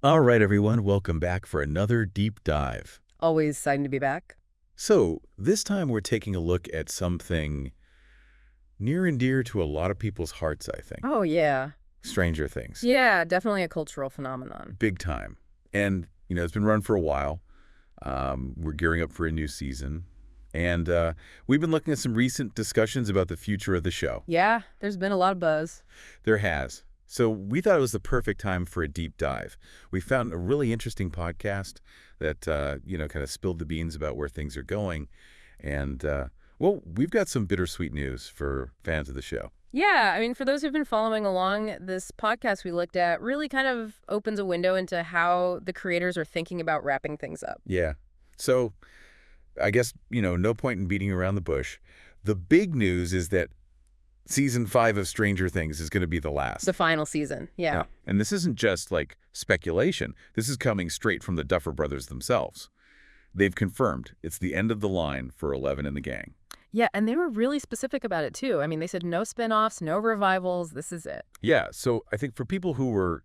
All right, everyone, welcome back for another deep dive. Always exciting to be back. So, this time we're taking a look at something near and dear to a lot of people's hearts, I think. Oh, yeah. Stranger Things. Yeah, definitely a cultural phenomenon. Big time. And, it's been run for a while. We're gearing up for a new season. And we've been looking at some recent discussions about the future of the show. Yeah, there's been a lot of buzz. There has. So we thought it was the perfect time for a deep dive. We found a really interesting podcast that, kind of spilled the beans about where things are going. And, we've got some bittersweet news for fans of the show. Yeah, I mean, for those who've been following along, this podcast we looked at really kind of opens a window into how the creators are thinking about wrapping things up. Yeah. So I guess, no point in beating around the bush. The big news is that Season 5 of Stranger Things is going to be the last. The final season, yeah. And this isn't just, speculation. This is coming straight from the Duffer Brothers themselves. They've confirmed it's the end of the line for 11 and the gang. Yeah, and they were really specific about it, too. I mean, they said no spinoffs, no revivals, this is it. Yeah, so I think for people who were,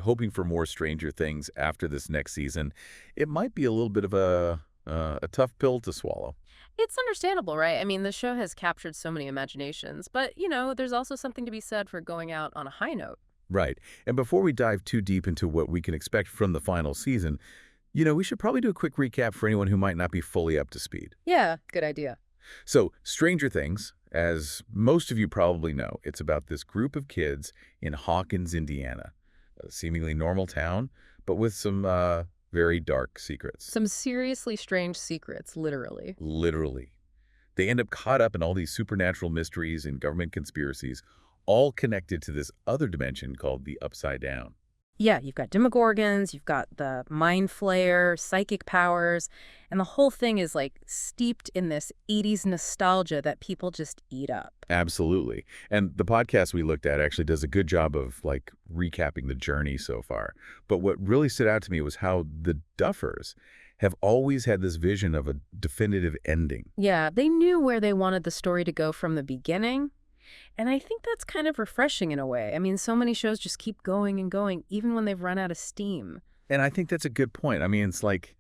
hoping for more Stranger Things after this next season, it might be a little bit of a tough pill to swallow. It's understandable, right? I mean, the show has captured so many imaginations, but, there's also something to be said for going out on a high note. Right. And before we dive too deep into what we can expect from the final season, we should probably do a quick recap for anyone who might not be fully up to speed. Yeah, good idea. So, Stranger Things, as most of you probably know, it's about this group of kids in Hawkins, Indiana, a seemingly normal town, but with some very dark secrets. Some seriously strange secrets, literally. Literally. They end up caught up in all these supernatural mysteries and government conspiracies, all connected to this other dimension called the Upside Down. Yeah, you've got Demogorgons, you've got the Mind Flayer, psychic powers, and the whole thing is steeped in this 80s nostalgia that people just eat up. Absolutely. And the podcast we looked at actually does a good job of recapping the journey so far. But what really stood out to me was how the Duffers have always had this vision of a definitive ending. Yeah, they knew where they wanted the story to go from the beginning. And I think that's kind of refreshing in a way. I mean, so many shows just keep going and going, even when they've run out of steam. And I think that's a good point. I mean, it's like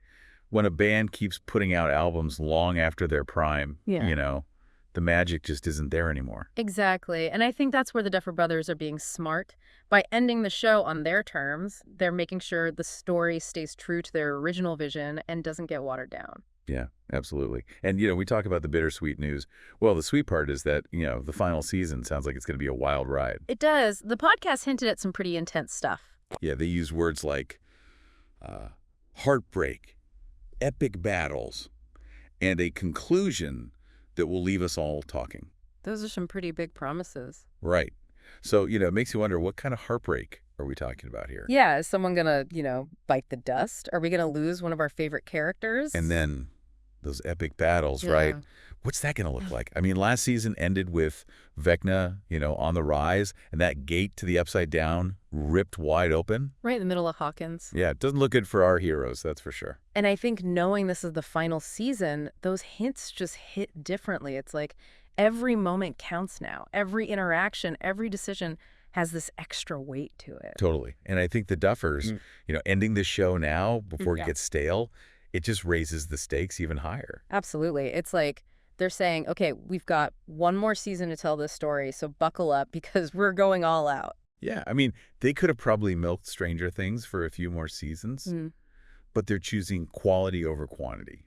when a band keeps putting out albums long after their prime, the magic just isn't there anymore. Exactly. And I think that's where the Duffer Brothers are being smart. By ending the show on their terms, they're making sure the story stays true to their original vision and doesn't get watered down. Yeah, absolutely. And, we talk about the bittersweet news. Well, the sweet part is that, the final season sounds like it's going to be a wild ride. It does. The podcast hinted at some pretty intense stuff. Yeah, they use words like heartbreak, epic battles, and a conclusion that will leave us all talking. Those are some pretty big promises. Right. So, it makes you wonder, what kind of heartbreak are we talking about here? Yeah, is someone going to, bite the dust? Are we going to lose one of our favorite characters? And then those epic battles, right? What's that going to look like? I mean, last season ended with Vecna, on the rise, and that gate to the Upside Down ripped wide open. Right in the middle of Hawkins. Yeah, it doesn't look good for our heroes, that's for sure. And I think knowing this is the final season, those hints just hit differently. It's like every moment counts now. Every interaction, every decision has this extra weight to it. Totally. And I think the Duffers, ending this show now before it gets stale, it just raises the stakes even higher. Absolutely. It's like they're saying, okay, we've got one more season to tell this story, so buckle up because we're going all out. Yeah, I mean, they could have probably milked Stranger Things for a few more seasons, but they're choosing quality over quantity.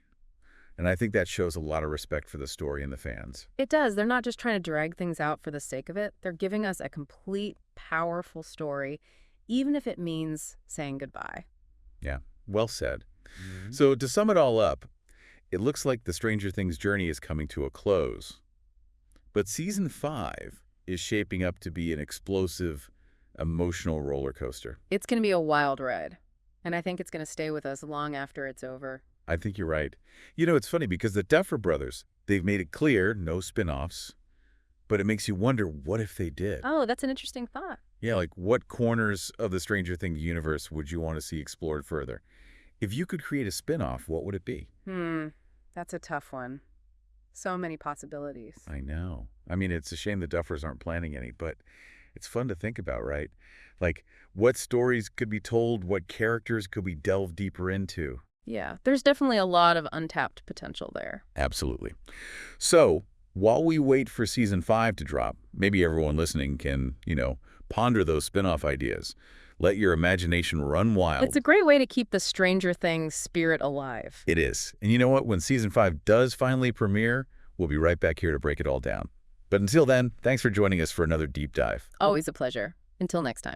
And I think that shows a lot of respect for the story and the fans. It does. They're not just trying to drag things out for the sake of it. They're giving us a complete, powerful story, even if it means saying goodbye. Yeah, well said. So to sum it all up, it looks like the Stranger Things journey is coming to a close. But Season 5 is shaping up to be an explosive, emotional roller coaster. It's going to be a wild ride, and I think it's going to stay with us long after it's over. I think you're right. It's funny because the Duffer Brothers, they've made it clear, no spin-offs, but it makes you wonder, what if they did? Oh, that's an interesting thought. Yeah, what corners of the Stranger Things universe would you want to see explored further? If you could create a spin-off, what would it be? That's a tough one. So many possibilities. I know. I mean, it's a shame the Duffers aren't planning any, but It's fun to think about, right? Like, what stories could be told? What characters could we delve deeper into? Yeah, there's definitely a lot of untapped potential there. Absolutely. So, while we wait for season 5 to drop, maybe everyone listening can, ponder those spin-off ideas. Let your imagination run It's wild. a great way to keep the Stranger Things spirit alive. It is. And you know what? When season 5 does finally premiere, we'll be right back here to break it all down. But until then, thanks for joining us for another deep dive. Always a pleasure. Until next time.